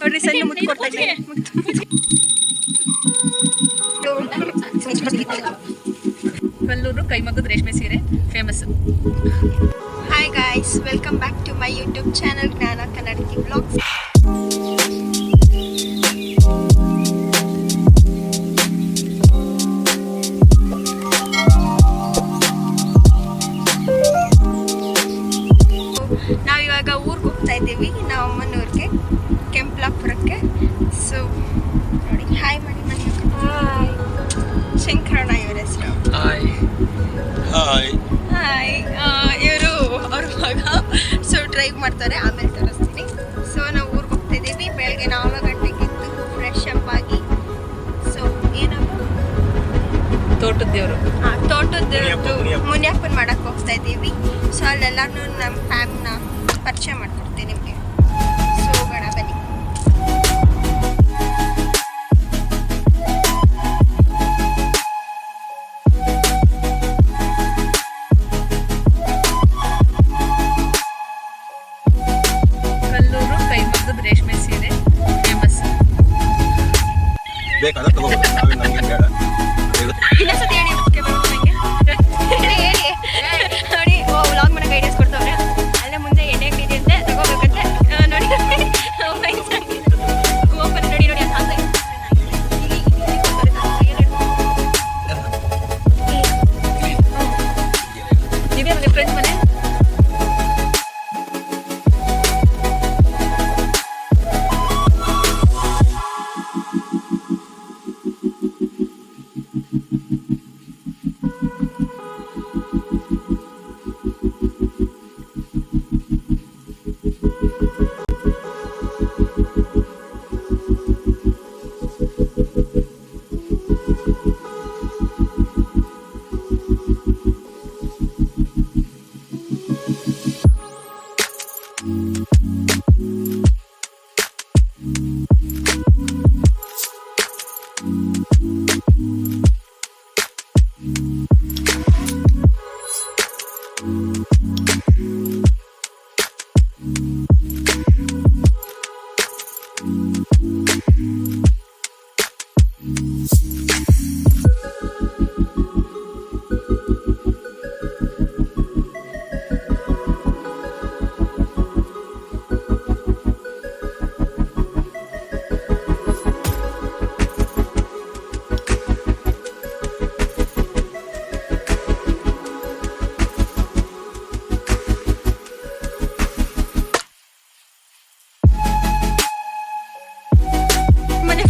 ನೋಡ್ರಿ ಸಣ್ಣ ಮುತ್ತು ಕೊಡ್ತಾ ಇದ್ದೀನಿ. ಕಲ್ಲೂರು ಕೈಮಗ್ಗದ ರೇಷ್ಮೆ ಸೀರೆ famous. Hi guys, welcome back to my YouTube channel Jnana Kannadati blogs. ನಾವಿವಾಗ ಊರಿಗೆ ಹೋಗ್ತಾ ಇದ್ದೀವಿ, ನಾವು ಅಮ್ಮನೂರಿಗೆ, ಕೆಂಪ್ಲಾಪುರಕ್ಕೆ. ಸೊ ನೋಡಿ, ಹಾಯ್ ಮಾಡಿ ಮನೆ. ಹಾಯ್, ಶಂಕರಣ್ಣ ಇವ್ರ ಹೆಸರು. Hi hi hi. ಇವರು ಅವ್ರ ಮಗ. ಸೊ ಡ್ರೈವ್ ಮಾಡ್ತಾರೆ, ಆಮೇಲೆ ತೋರಿಸ್ತೀನಿ. ಸೊ ನಾವು ಊರಿಗೆ ಹೋಗ್ತಾ ಇದ್ದೀವಿ. ಬೆಳಗ್ಗೆ 4 ಗಂಟೆಗೆ ಎದ್ದು ಫ್ರೆಶ್ ಅಪ್ ಆಗಿ, ಸೊ ಏನಪ್ಪ ತೋಟದ ದೇವರು, ತೋಟದ ದೇವ್ರದ್ದು ಮುನಿಯಪ್ಪನ ಮಾಡಕ್ಕೆ ಹೋಗ್ತಾ ಇದ್ದೀವಿ. ಸೊ ಅಲ್ಲೆಲ್ಲರೂ ನಮ್ಮ ಫ್ಯಾಮ್ನ ಪರಿಚಯ ಮಾಡ್ಕೊಡ್ತೀನಿ ನಿಮಗೆ. ಸೊ ಹೋಗೋಣ ಬನ್ನಿ. ಕಲ್ಲೂರು ಕೈಮಗ್ಗದ ರೇಷ್ಮೆ ಸೀರೆ ಫೇಮಸ್. ಬೇಕಾದ್ರೆ ತಗೋಬೇಕು, ನಾವೇನು ನಮಗೆ ಬೇಡ. ಇನ್ನೊಂದ್ಸತಿ ಹೇಳಿ ಹೇಳಿ ನೋಡಿ. ವ್ಲಾಗ್ ಮಾಡಕ್ಕೆ ಐಡಿಯಾಸ್ ಕೊಡ್ತವ್ರೆ. ಅಲ್ಲೇ ಮುಂದೆ ಎಣ್ಣೆ ಅಂಗಡಿ ಅಂತೆ, ತಗೋಬೇಕಂತೆ. ನೋಡಿ ಓಪನ್ ನೋಡಿ ನೋಡಿ ಅಂತ ಹಾಕ್ತಾರೆ. ಇದೇ ಒಂದು ಫ್ರೆಂಡ್ ಮನೆ.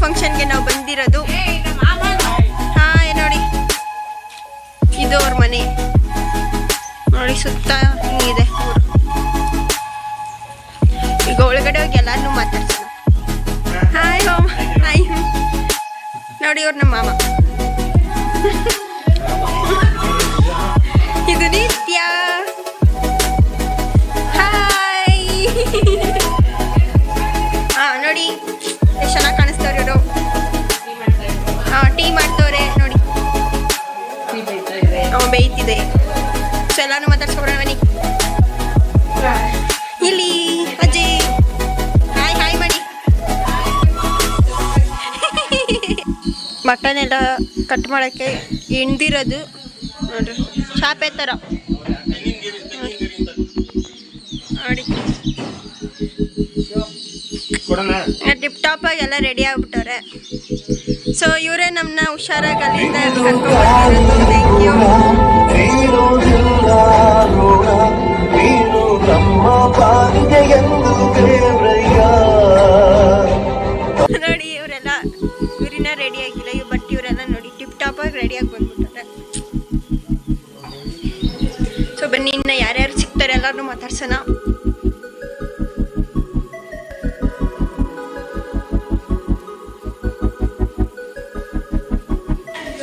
ಫಂಕ್ಷನ್ಗೆ ನಾವು ಬಂದಿರೋದು. ಹಾಯ್ ನೋಡಿ, ಇದು ಅವ್ರ ಮನೆ ನೋಡಿ. ಸುತ್ತ ಹಿಂಗಿದೆ ಊರು. ಈಗ ಒಳಗಡೆ ಹೋಗಿ ಎಲ್ಲಾರನ್ನೂ ಮಾತಾಡ್ಸೋಣ. Hi home. ಹಾಯ್ ನೋಡಿ, ಅವ್ರು ನಮ್ಮ ಮಾಮ. ಇದು ನಿತ್ಯ. ಹಾಯ್. ನೋಡಿ ಎಷ್ಟು ಚೆನ್ನಾಗಿ ಕಾಣಿಸ್ತವ್ರೆ ಇವರು. ಟೀ ಮಾಡ್ತವ್ರೆ ನೋಡಿ, ಬೇಯ್ತಿದೆ. ಸೊ ಎಲ್ಲಾನು ಮಾತಾಡ್ಸ್ಕೊಬಿಡೋಣ ಬನ್ನಿ. ಇಲ್ಲಿ ಅಜ್ಜಿ ಹಾಯ್ ಹಾಯ್ ಮಾಡಿ. ಮಟನ್ ಎಲ್ಲ ಕಟ್ ಮಾಡೋಕ್ಕೆ ಹಿಂಡಿರೋದು ನೋಡ್ರಿ, ಚಾಪೆ ಥರ ನೋಡಿ. ಟಿಪ್ ಟಾಪ್ ಆಗಿ ಎಲ್ಲ ರೆಡಿ ಆಗ್ಬಿಟ್ಟವ್ರೆ. ಸೊ ಇವರೇ ನಮ್ಮನ್ನ ಹುಷಾರಾಗಿ ಅಲ್ಲಿಂದ ಕರ್ಕೊಂಡ್ಬರ್ತಿರೋದು. Thank you. ನೋಡಿ ಇವರೆಲ್ಲ ಇವರಿನ ರೆಡಿ ಆಗಿಲ್ಲ, ಬಟ್ ಇವರೆಲ್ಲ ನೋಡಿ ಟಿಪ್ ಟಾಪ್ ಆಗಿ ರೆಡಿಯಾಗಿ ಬಂದ್ಬಿಟ್ಟಾರೆ. ಸೊ ಬನ್ನಿ, ಇನ್ನು ಯಾರ್ಯಾರು ಸಿಗ್ತಾರೆ ಎಲ್ಲರನ್ನೂ ಮಾತಾಡ್ಸೋಣ.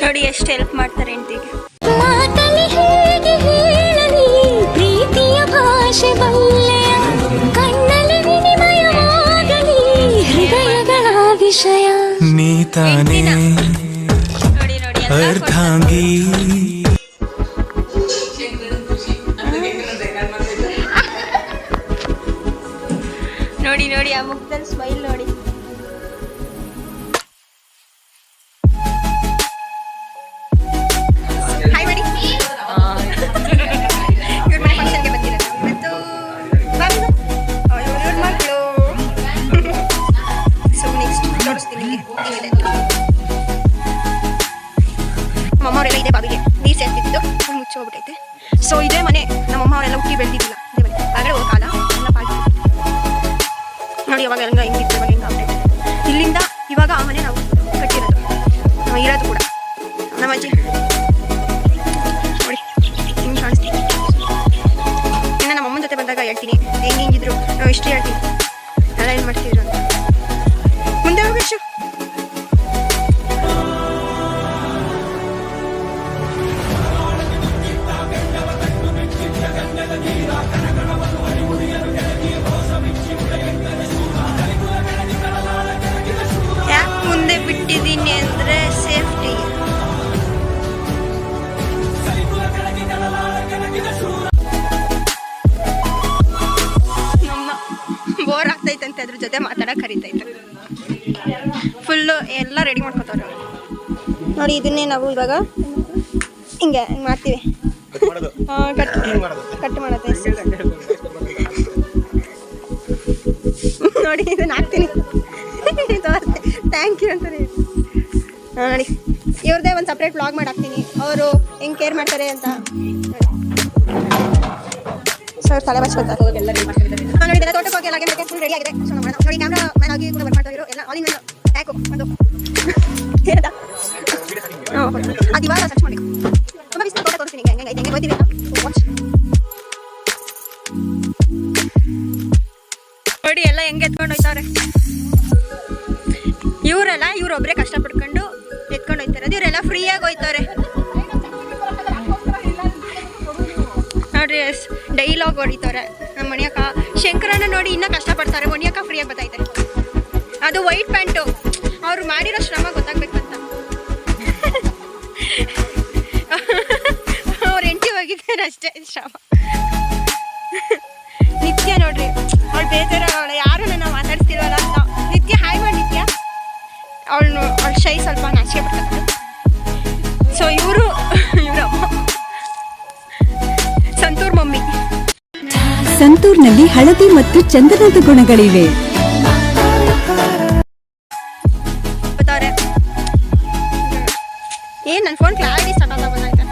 ನೋಡಿ ಎಷ್ಟು ಹೆಲ್ಪ್ ಮಾಡ್ತಾರೆ ಹೆಂಡತಿಗೆ. ಪ್ರೀತಿಯ ಭಾಷೆ ಬಲ್ಲೆಯ ಕಣ್ಣಲ್ಲಿ ವಿನಿಮಯವಾಗಲಿ ಹೃದಯಗಳ ವಿಷಯ ನೀತಾನೇ ಅರ್ಥಾಂಗಿ. ನೋಡಿ ನೋಡಿ ಆ ಮುಖದಲ್ಲಿ ಸ್ಮೈಲ್ ನೋಡಿ. ಹಾಯ್ ಮಾಡಿ. ಇವ್ರ ಮನೆ ಫಂಕ್ಷನ್ಗೆ ಬಂದಿರೋದು ಇವತ್ತು. ಇವ್ರ ಮಗಳು. ಸೊ ನೆಕ್ಸ್ಟ್ ತೋರಿಸ್ತೀನಿ ನಿಮಗೆ. ನಮ್ಮಮ್ಮ ಅವರೆಲ್ಲ ಇದೆ ಬಾವಿಗೆ ನೀರು ಸೇರ್ತಿದ್ದು ಮುಚ್ಚಿ ಹೋಗ್ಬಿಟ್ಟೈತೆ. ಸೊ ಇದೇ ಮನೆ ನಮ್ಮಮ್ಮ ಅವರೆಲ್ಲ ಹುಟ್ಟಿ ಬೆಳೆದಿದ್ದಿಲ್ಲ. ಇದೇ ಮನೆ ಆಗಡೆ ಹೋಗೋ ಕಾಲ ಎಲ್ಲ ಪಾಲ್ಟಿ ನೋಡಿ. ಅವಾಗ ಹಂಗ ಹಿಂಗಿತ್ತು, ಇವಾಗ ಹಿಂಗೆ ಆಗ್ತೈತೆ. ಇಲ್ಲಿಂದ ಇವಾಗ ಆ ಮನೆ ನಾವು ಕಟ್ಟಿರೋದು, ನಾವು ಇರೋದು ಕೂಡ. ನಮ್ಮ ಅಜ್ಜಿ ನೋಡಿ ಹಿಂಗೆ ಕಾಣಿಸ್ತೀವಿ. ಇನ್ನು ನಮ್ಮ ಅಮ್ಮನ ಜೊತೆ ಬಂದಾಗ ಹೇಳ್ತೀನಿ ಹೆಂಗೆ ಹಿಂಗಿದ್ರು, ನಾವು ಇಷ್ಟು ಹೇಳ್ತೀನಿ ಎಲ್ಲ ಏನು ಮಾಡ್ತಿದ್ರು ಅಂತ. ಮುಂದೆ ಹೋಗಷ್ಟು ಯಾಕೆ ಮುಂದೆ ಬಿಟ್ಟಿದ್ದೀನಿ ಅಂದರೆ ಸೇಫ್ಟಿ. ಬೋರ್ ಆಗ್ತೈತಂತೆ, ಅದ್ರ ಜೊತೆ ಮಾತಾಡಕ್ಕೆ ಕರಿತೈತೆ. ಫುಲ್ಲು ಎಲ್ಲ ರೆಡಿ ಮಾಡ್ಕೊತವ್ರೆ ನೋಡಿ. ಇದನ್ನೇ ನಾವು ಇವಾಗ ಹಿಂಗೆ ಮಾಡ್ತೀವಿ. ಕಟ್ ಮಾಡತ್ತೆ ನೋಡಿ. ಇದನ್ನ ಹಾಕ್ತೀನಿ ಥ್ಯಾಂಕ್ ಯು ಅಂತಾರೆ ನೋಡಿ. ಇವ್ರದ್ದೇ ಒಂದು ಸಪ್ರೇಟ್ ವ್ಲಾಗ್ ಮಾಡಿ ಹಾಕ್ತೀನಿ, ಅವರು ಹೆಂಗೆ ಕೇರ್ ಮಾಡ್ತಾರೆ ಅಂತ. ಸರ್ ತಲೆ ಬಚ್ಕೊತಾರೆ ನೋಡಿ. ಇದೆಲ್ಲ ತೋಟಕ್ಕೆ ಹೋಗಿ ಎಲ್ಲ ಬೇಕು ಫುಲ್ ರೆಡಿ ಆಗಿದೆ. ಸೊ ನಮ್ಮ ನೋಡಿ ಕ್ಯಾಮ್ರಾ ಮ್ಯಾನ್ ಆಗಿ ಕೂಡ ವರ್ಕ್ ಮಾಡ್ತಾ ಇರೋ ಎಲ್ಲ ಆಲ್ ಇನ್ ಒನ್ ಟ್ಯಾಕು ಒಂದು ಏನದ ಅದು ಇವಾಗ ಸರ್ಚ್ ಮಾಡಿ ತುಂಬ ಬಿಸಿ ತೋಟ ತೋರಿಸ್ತೀನಿ ಹೆಂಗೆ ಹೆಂಗೆ ಗೊತ್ತಿದೆ. ನೋಡಿ ಎಲ್ಲ ಹೆಂಗೆ ಎತ್ಕೊಂಡು ಹೋಯ್ತವ್ರೆ ಇವರೆಲ್ಲ. ಇವ್ರೊಬ್ಬರೇ ಕಷ್ಟಪಡ್ಕೊಂಡು ಎತ್ಕೊಂಡು ಹೋಯ್ತಾರೆ. ಇವರೆಲ್ಲ ಫ್ರೀಯಾಗಿ ಹೋಯ್ತವ್ರೆ ನೋಡ್ರಿ. ಡೈಲಾಗ್ ಹೊಡಿತಾರೆ ನಮ್ಮ ಮಣಿಯಕ್ಕ. ಶಂಕರನ ನೋಡಿ ಇನ್ನೂ ಕಷ್ಟಪಡ್ತಾರೆ, ಮಣಿಯಕ್ಕ ಫ್ರೀಯಾಗಿ ಬರ್ತೈತೆ. ಅದು ವೈಟ್ ಪ್ಯಾಂಟು, ಅವ್ರು ಮಾಡಿರೋ ಶ್ರಮ ಗೊತ್ತಾಗ್ಬೇಕಂತ. ಅವ್ರು ಎಂಟಿ ಹೋಗಿದ್ದಾರೆ ಅಷ್ಟೇ ಶ್ರಮ. ನಿತ್ಯ ನೋಡ್ರಿ ಅವಳು ಬೇಜಾರ, ಅವಳು ಯಾರು ನನ್ನ ಮಾತಾಡ್ತಿಲ್ವಲ್ಲ ಅಂತ. ನಿತ್ಯ ಹಾಯ್ ಮಾಡಿ ನಿತ್ಯ. ಅವಳು ಶೈ ಸ್ವಲ್ಪ ನಾಚಿಕೆ ಬಿಡ್ತಾರೆ. ಸೊ ಇವರು ಇವರಮ್ಮ ಸಂತೂರ್ ಮಮ್ಮಿ. ಸಂತೂರ್ನಲ್ಲಿ ಹಳದಿ ಮತ್ತು ಚಂದನದ ಗುಣಗಳಿವೆ. ಏನ್ ನನ್ನ ಫೋನ್ ಕ್ಲಾರಿಟಿ ಸಟಾತ ಬಂದಾಯ್ತಾ.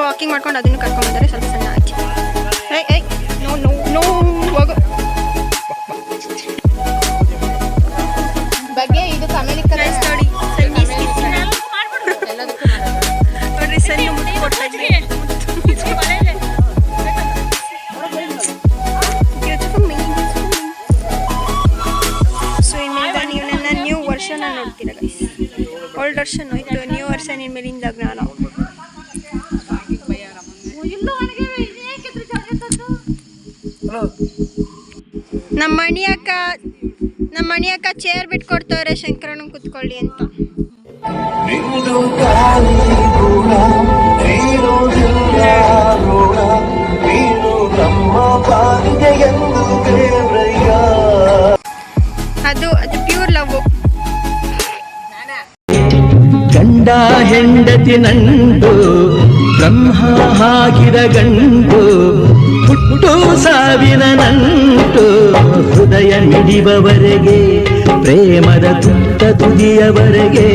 ವಾಕಿಂಗ್ ಮಾಡ್ಕೊಂಡು ಅದನ್ನು ಕರ್ಕೊಂಡ್ ಬಂದರೆ ಸ್ವಲ್ಪ ಸಣ್ಣ ಆಯ್ತು. ನೋ ನೋ ನೋ ಹೋಗು ಬಗ್ಗೆ ಇದು ಅಮೆರಿಕ ನೋಡಿ. ನೋಡ್ರಿ ಸಣ್ಣ ಮುಟ್ಟಿ ಕೊಡ್ತಾ ಇದ್ರಿ. ಸೊ ಇನ್ಮೇಲೆ ನೀವು ನನ್ನ ನ್ಯೂ ವರ್ಷನ ನೋಡ್ತೀರ ಗೈಸ್. ಓಲ್ಡ್ ವರ್ಷನ್ ಹೋಯ್ತು, ನ್ಯೂ ವರ್ಷನ್ ಇನ್ಮೇಲಿಂದ ಜ್ಞಾನ. ನಮ್ಮ ಮಣಿಯಕ್ಕ ಚೇರ್ ಬಿಟ್ಕೊಡ್ತವ್ರೆ ಶಂಕರಣ್ಣ ಕುತ್ಕೊಳ್ಳಿ ಅಂತ. ಅದು ಪ್ಯೂರ್ ಲವ್. ಗಂಡ ಹೆಂಡತಿ ನಂಟು, ಬ್ರಹ್ಮ ಹಾಕಿದ ಗಂಟು, ಹುಟ್ಟು ಸಾವಿನ ನಂಟು, ಹೃದಯ ಮಿಡಿಬವರೆಗೆ, ಪ್ರೇಮದ ತುತ್ತ ತುದಿಯವರೆಗೆ,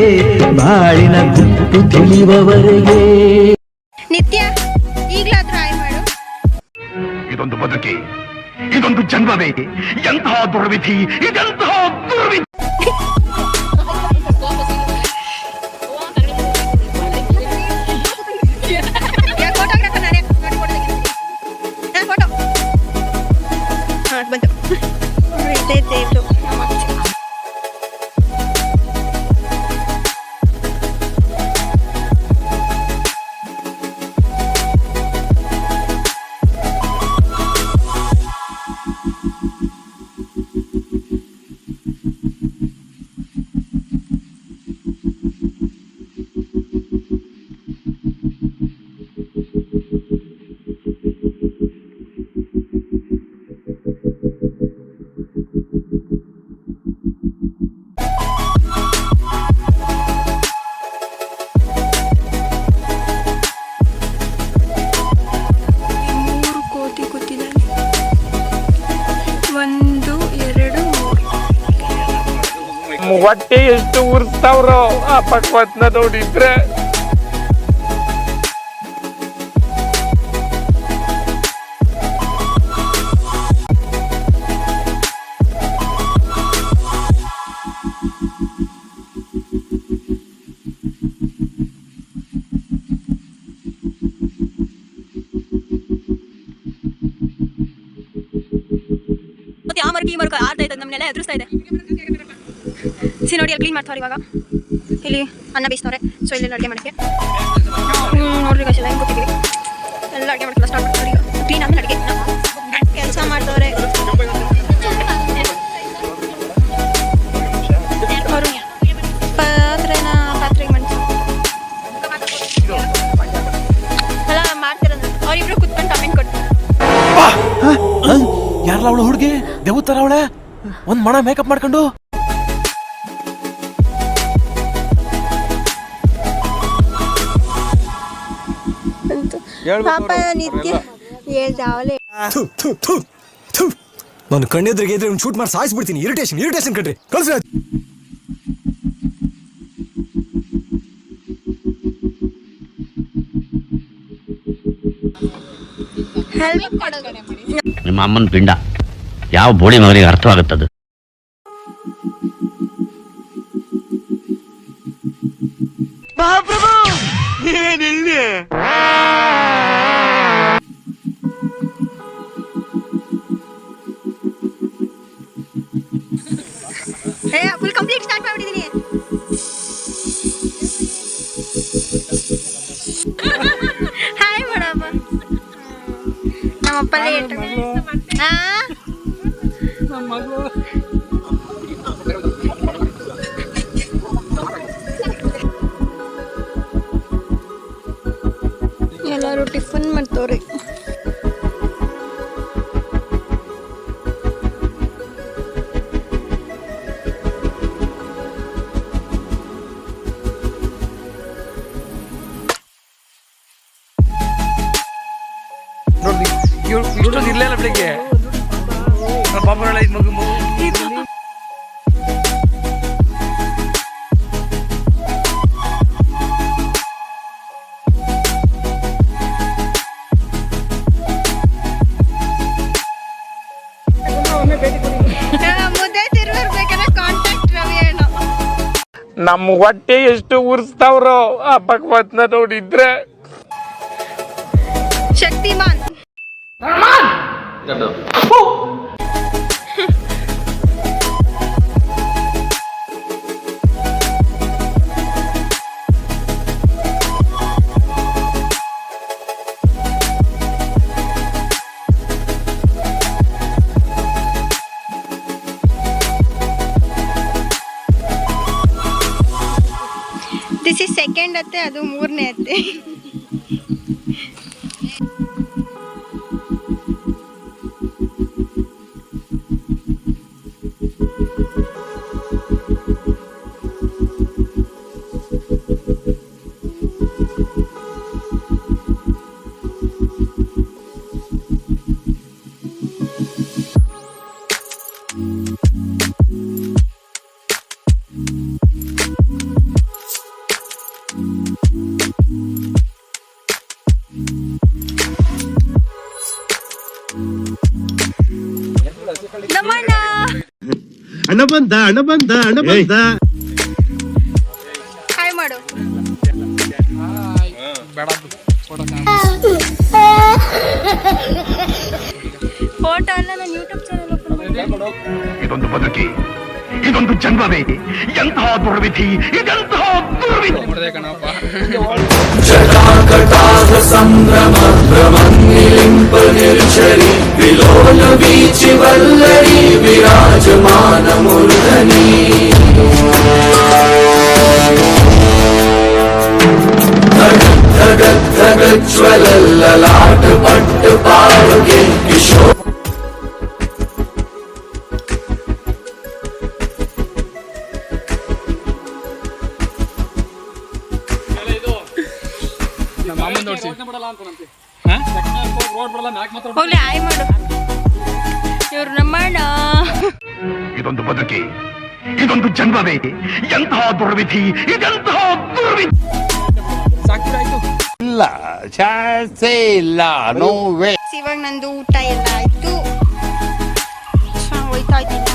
ಬಾಳಿನ ಗುಟ್ಟು ತಿಳಿಯುವವರೆಗೆ. ನಿತ್ಯ ಈಗ್ಲಾದ್ರೂ ಆಯ್ ಮಾಡು. ಇದೊಂದು ಬದುಕಿ, ಇದೊಂದು ಜನ್ಮವೇ, ಎಂತಹ ದುರ್ವಿಧಿ, ಇದೆಂತಹ ದುರ್ವಿಧಿ. ಫೋಟೋಗ್ರಾಫರ್ ನಾನೇ ನೋಡಿ ಫೋಟೋ ಫೋಟೋ ಬಂತು. ಇದೇ ದೇವ್ರು ನಮ್ಮ ಅಜ್ಜಿ. ಹೊಟ್ಟೆ ಎಷ್ಟು ಉರ್ಸ್ತಾವ್ರೋ ಆ ಪಕ್ವತ್ನ ನೋಡಿದ್ರೆ. ಆ ಮರಕ್ಕೆ ಈ ಮರಕ್ಕೆ ಆಡ್ತಾ ಇದ್ದ ನಮ್ಮನ್ನೆಲ್ಲ ಎದುರಿಸ್ತಾ ಇದೆ. ನೋಡಿ ಅಲ್ಲಿ ಕ್ಲೀನ್ ಮಾಡ್ತಾರೆ ಇವಾಗ. ಇಲ್ಲಿ ಅನ್ನ ಬೇಯಿಸ್ತವ್ರೆ. ಸೊ ಇಲ್ಲಿ ಅಡುಗೆ ಮಾಡೋಕ್ಕೆ ನೋಡ್ರಿ ಗೈಸ್ ಎಲ್ಲ ಹೆಂಗೆ ಗೊತ್ತಿದ್ದೀವಿ. ಎಲ್ಲ ಅಡುಗೆ ಮಾಡ್ಕೊಳ್ಳೋ ಸ್ಟಾರ್ಟ್ ಮಾಡ್ತಾರೆ ಈಗ. ಕ್ಲೀನ್ ಆದ್ಮೇಲೆ ಅಡುಗೆ ಕೆಲಸ ಮಾಡ್ತವ್ರೆ ಅವರು. ಪಾತ್ರೆಗೆ ಮನ್ಸು ಎಲ್ಲ ಮಾಡ್ತಿರೋದು ಅವ್ರಿಬ್ರು ಕುತ್ಕೊಂಡು ಕಮೆಂಟ್ ಕೊಡ್ತಾರೆ. ಯಾರಲ್ಲ ಅವಳು ಹುಡುಗಿ ದೇವತರ ಅವಳೆ ಒಂದ್ ಮಣ ಮೇಕಪ್ ಮಾಡ್ಕೊಂಡು. ಪಾಪ ನಿತ್ಯ ಹೇಳ್ದಾವಲೆ ನಾನು ಕಣ್ಣೆದ್ರಿಗೆ ಇದ್ರೆ ಒಂದು ಶೂಟ್ ಮಾಡಿ ಸಾಯಿಸ್ಬಿಡ್ತೀನಿ. ಇರಿಟೇಷನ್ ಕಣ್ರಿ ಕಳ್ಸಿ. ನಿಮ್ಮ ಅಮ್ಮನ ಪಿಂಡ ಯಾವ ಬೋಳಿ ಮಗನಿಗೆ ಅರ್ಥವಾಗುತ್ತದು. ಫುಲ್ ಕಂಪ್ಲೀಟ್ ಸ್ಟಾರ್ಟ್ ಮಾಡ್ಬಿಟ್ಟಿದ್ದೀನಿ. ಹಾಯ್ ಮಾಡಪ್ಪ. ನಮ್ಮಪ್ಪ ಲೇಟ್. ಎಲ್ಲರೂ ಟಿಫನ್ ಮಾಡ್ತವ್ರಿ. ಇಷ್ಟೊಂದು ಇರ್ಲಿಲ್ಲ ಬೆಳಿಗ್ಗೆ ಪಾಪಗಳ ಮಗು ಮುದ್ದೆ ತಿರ್ಬೇಕಾದ್ರೆ ಕಾಂಟ್ಯಾಕ್ಟ್ ರವಿ ಅಣ್ಣ. ನಮ್ಮ ಹೊಟ್ಟೆ ಎಷ್ಟು ಉರ್ಸ್ತಾವ್ರೋ ಆ ಪಕ್ವತ್ನ ನೋಡಿದ್ರೆ. ಶಕ್ತಿಮಾನ್ ದಿಸ್ ಇಸ್ ಸೆಕೆಂಡ್ ಅತ್ತೆ, ಅದು ಮೂರನೇ ಅತ್ತೆ. ಅಣ್ಣ ಬಂದ ಹಾಯ್ ಮಾಡು. ಫೋಟೋ ಅಲ್ಲ, ನಾನು ಯೂಟ್ಯೂಬ್ ಚಾನಲ್ ಓಪನ್ ಮಾಡಿದೆ. ಇದೊಂದು ಬದುಕಿ, ಇದೊಂದು ಜನ್ಮವೇ, ಎಂತಹ ದುರ್ವಿಧಿ, ಇದೆಂತಹ ದುರ್ವಿಧಿ. ಜಟಾಕಟಾಹ ಸಂಭ್ರಮ ಭ್ರಮನ್ನಿಲಿಂಪ ನಿರ್ಜರಿ ವಿಲೋಲ ವೀಚಿ ವಲ್ಲರಿ ವಿರಾಜಮಾನ ಮೂರ್ಧನಿ. ಜ್ವಲಲ್ಲಾಟ ಪಟ್ಟು ಪಾಡುಗೆ ಕಿಶೋರ. ಹೋಗ್ಲಿ ಹಾಯ್ ಮಾಡು. ಇವ್ರು ನಮ್ಮಣ್ಣ. ಇದೊಂದು ಬದುಕಿ, ಇದೊಂದು ಜನ್ಮವೇ, ಎಂತಹ ದುರ್ವಿಧಿ, ಇದೆಂತಹ ದುರ್ವಿಧಿ. ಇಲ್ಲ ಚಾನ್ಸೇ ಇಲ್ಲ, ನೋ ವೇ. ಇವಾಗ ನಂದು ಊಟ ಎಲ್ಲ ಆಯ್ತು. ಹೋಯ್ತಾ ಇದ್ದೀನಿ.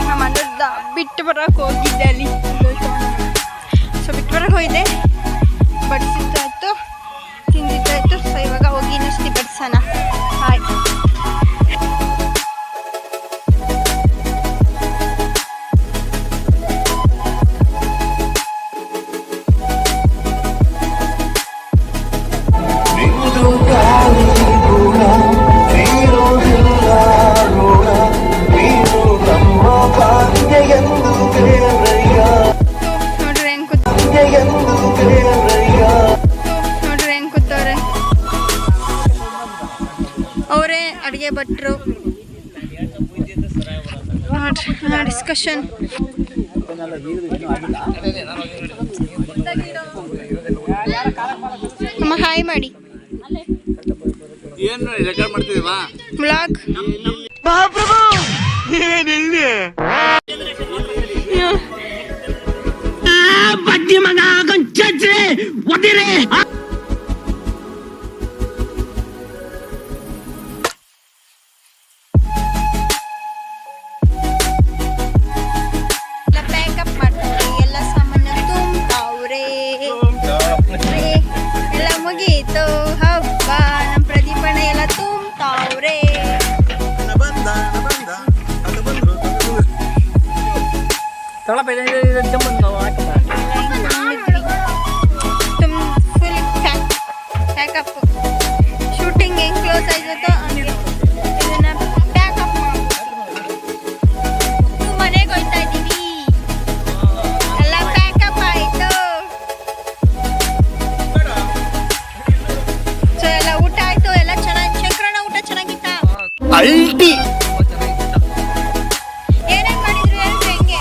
ನಮ್ಮ ಅಣ್ಣದ ಬಿಟ್ಟು ಬರೋಕೆ ಹೋಗಿದ್ದೆ ಅಲ್ಲಿ. ಸೊ ಬಿಟ್ಟು ಬರೋಕೆ ಹೋಗಿದ್ದೆ, ಬಡಿಸಿದ್ದಾಯ್ತು, ತಿಂದಿದ್ದಾಯ್ತು. ಸೊ ಇವಾಗ ಹೋಗಿ ಇನ್ನಷ್ಟು ಬಡಿಸೋಣ. ಹಾಯ್. ಅವರೇ ಅಡುಗೆ ಭಟ್ರು. ಡಿಸ್ಕಷನ್. ಅಮ್ಮ ಹಾಯ್ ಮಾಡಿ. ಏನು ರೆಕಾರ್ಡ್ ಮಾಡ್ತಿದ್ದೀವಾ? ವ್ಲಾಗ್. ಮಹಾಪ್ರಭು ನೀವೇನಿಲ್ಲಿ? ಬಡ್ಡಿ ಮಗ ಕೊಂಚೆ ಒದಿರೆ. ಪ್ಯಾಕಪ್ ಮಾಡ್ತಾರೆ, ಎಲ್ಲ ಸಾಮಾನು ತುಂಬ್ತಾವ್ರೆ. ಎಲ್ಲ ಮುಗೀತು ಹಬ್ಬ, ನಮ್ಮ ಪ್ರದೀಪಣ್ಣ ಎಲ್ಲ ತುಂಬ್ತಾವ್ರೆ. Full pack up. ಶೂಟಿಂಗ್ ಹೆಂಗ್ ಕ್ಲೋಸ್ ಆಗಿರುತ್ತೋ ಹಂಗೆ ಇದನ್ನ ಪ್ಯಾಕಪ್ ಮಾಡ್ಬಿಟ್ಟು ಮನೆಗೆ ಹೋಗ್ತಾ ಇದ್ದೀವಿ. ಎಲ್ಲ ಪ್ಯಾಕಪ್ ಆಯ್ತು. ಸೊ ಎಲ್ಲ ಊಟ ಆಯ್ತು, ಎಲ್ಲ ಚೆನ್ನಾಗಿ. ಶಂಕರಣ್ಣ ಊಟ ಚೆನ್ನಾಗಿತ್ತ? ಅಲ್ಟಿ ಏನೇನ್ ಮಾಡಿದ್ರು ಹೇಳ್ರಿ. ಹೆಂಗೆ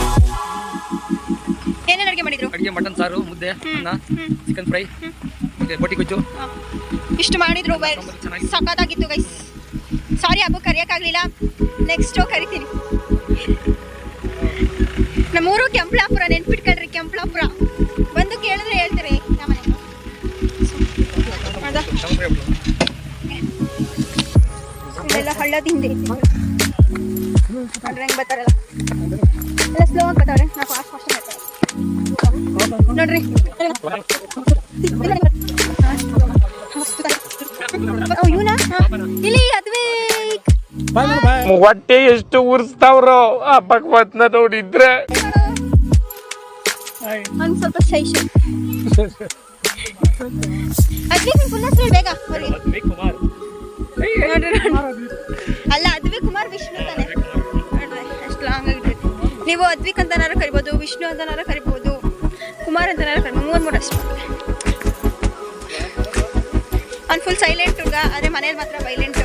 ಏನೇನ್ ಅಡುಗೆ ಮಾಡಿದ್ರು? ಅಡುಗೆ ಮಟನ್ ಸಾರು, ಮುದ್ದೆ, ಅನ್ನ, ಚಿಕನ್ ಫ್ರೈ, ಬೋಟಿ ಗೊಜ್ಜು. ಇಷ್ಟು ಮಾಡಿದ್ರು. ಸಖತ್ತಾಗಿತ್ತು ಗೈಸ್. ಸಾರಿ ಹಬ್ಬ ಕರಿಯಕ್ಕಾಗ್ಲಿಲ್ಲ, ನೆಕ್ಸ್ಟ್ ಕರಿತೀನಿ. ನಮ್ಮೂರು ಕೆಂಪ್ಲಾಪುರ, ನೆನ್ಪಿಟ್ಕೊಳ್ರಿ. ಕೆಂಪ್ಲಾಪುರ ಬಂದು ಕೇಳಿದ್ರೆ ಹೇಳ್ತೀರಿ. ಇದೆಲ್ಲ ಹಳ್ಳದಿಂದ ನೋಡ್ರಿ ಹೆಂಗ್ ಬರ್ತಾರಲ್ಲ, ಎಲ್ಲ ಸ್ಲೋ ಆಗಿ ಬರ್ತಾವ್ರೆ. ನಾ ಫಾಸ್ಟ್ ಫಾಸ್ಟ್ ಬರ್ತಾರೆ ನೋಡ್ರಿ. ಇವನಾ ಇಲ್ಲಿ ಅದ್ವೇ ಹೊಟ್ಟೆ ಎಷ್ಟು ಉರ್ಸ್ತಾವ್ರೋ ಆ ಭಗವತ್ನ ನೋಡಿದ್ರೆ. ಒಂದು ಸ್ವಲ್ಪ ಸೈಷನ್. ಅದ್ವಿ ನಿಮ್ ಫುಲ್ ಹೆಸರು ಬೇಗ ಬರ್ರಿ. ನೋಡ್ರಿ ಅಲ್ಲ, ಅದ್ವಿ ಕುಮಾರ್ ವಿಷ್ಣು ತಾನೆ. ನೋಡ್ರಿ ಅಷ್ಟು ಲಾಂಗ್ ಆಗಿರ್ತೈತಿ. ನೀವು ಅದ್ವಿಕ್ ಅಂತನಾರು ಕರಿಬೋದು, ವಿಷ್ಣು ಅಂತನಾರು ಕರಿಬೋದು, ಕುಮಾರ್ ಅಂತನಾರು ಕರಿಬೋದು. ಮೂರು ಅಷ್ಟು. ಅವ್ನು ಫುಲ್ ಸೈಲೆಂಟ್ ಹುಡುಗ, ಆದರೆ ಮನೇಲಿ ಮಾತ್ರ ವೈಲೆಂಟು.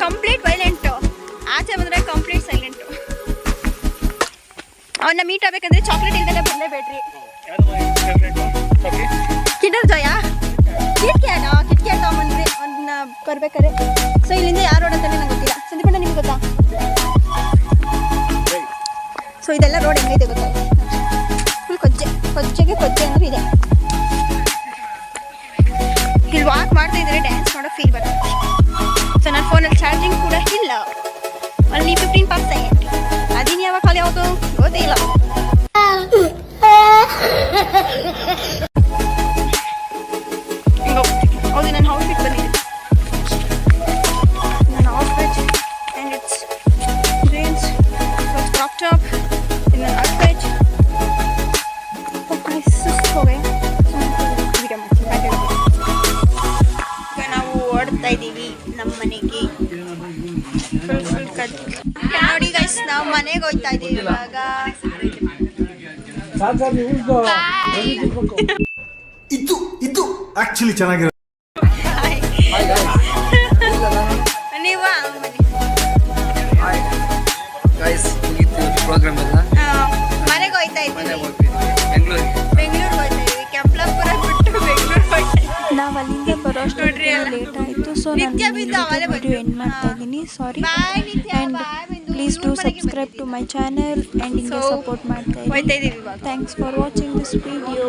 Complete violent. ಆಚೆ ಬಂದರೆ ಕಂಪ್ಲೀಟ್ ಸೈಲೆಂಟು. ಅವನ್ನ ಮೀಟ್ ಆಗ್ಬೇಕಂದ್ರೆ ಚಾಕ್ಲೇಟ್ ಇಲ್ದಲ್ಲೇ ಬರಲೇಬೇಡ್ರಿ. ಕಿಂಡರ್ ಜಾಯ ಕಿಟ್ಕ್ಯಾಟ ತಗೊಂಬಂದ್ರಿ ಅದನ್ನ ಬರ್ಬೇಕಾರೆ. ಸೊ ಇಲ್ಲಿಂದ ಯಾವ ರೋಡ್ ಅಂತಾನೆ ನಂಗೆ ಗೊತ್ತಿಲ್ಲ. ಸಂದೀಪಣ್ಣ ನಿಮ್ಗೆ ಗೊತ್ತಾ? ಸೊ ಇದೆಲ್ಲ ರೋಡ್ ಹೆಂಗೈತೆ ಗೊತ್ತಾ? ಫುಲ್ ಕೊಚ್ಚೆಗೆ ಅಂದ್ರೆ ಇದೆ. ಇಲ್ಲಿ ವಾಕ್ ಮಾಡ್ತಾ ಇದ್ರೆ ಡ್ಯಾನ್ಸ್ ಮಾಡೋ ಫೀಲ್ ಬರುತ್ತೆ. ಸೊ ನನ್ನ ಫೋನಲ್ಲಿ ಚಾರ್ಜಿಂಗ್ ಕೂಡ ಇಲ್ಲ, ಅಲ್ಲಿ 15%. ಅದಿನ ಯಾವಾಗ ಖಾಲಿ ಯಾವುದು ಗೊತ್ತಿಲ್ಲ. ಹೌದು, ನನ್ನ ಔಟ್ಫಿಟ್ ಬಂದಿದೆ. ನನ್ನ outfit and it's jeans crop top. ಇದು ನನ್ನ ಔಟ್ಫಿಟ್. ಹೋಗಿ ವಿಡಿಯೋ ಮಾಡ್ತೀನಿ. ಈಗ ನಾವು ಓಡ್ತಾ ಇದ್ದೀವಿ ನಮ್ಮ ಮನೆಗೆ. ಫುಲ್ ನೋಡಿ ಗೈಸ್, ನಾವು ಮನೆಗೆ ಹೋಗ್ತಾ ಇದ್ದೀವಿ ಇವಾಗ. ಇದು ಆಕ್ಚುಲಿ ಚೆನ್ನಾಗಿರೋ ನೀವು ಪ್ರೋಗ್ರಾಮ್ ಎಲ್ಲ ಮನೆಗೆ ಹೋಗ್ತಾ ಇದ್ದೀವಿ. ಬೆಂಗಳೂರಿಗೆ ಹೋಗ್ತಾ ಇದ್ದೀವಿ. ಕೆಂಪ್ಲಾಪುರ ಬಿಟ್ಟು ಬೆಂಗಳೂರು ಹೋಗ್ತಾ ಇದ್ದೀವಿ. ನಾವು ಅಲ್ಲಿಂದ ಬರೋಷ್ಟು ಲೇಟ್ ಆಯಿತು. ಸೊ ನಾನು ವಿಡಿಯೋ ಎಂಡ್ ಮಾಡ್ತಾ ಇದ್ದೀನಿ. Sorry. Bye Nithya, bye Bindu. Please do subscribe to my channel and ಹಿಂಗೆ ಸಪೋರ್ಟ್ ಮಾಡ್ತಾ ಹೋಯ್ತಾ ಇದೀವಿ ಇವಾಗ. Thanks for watching this video.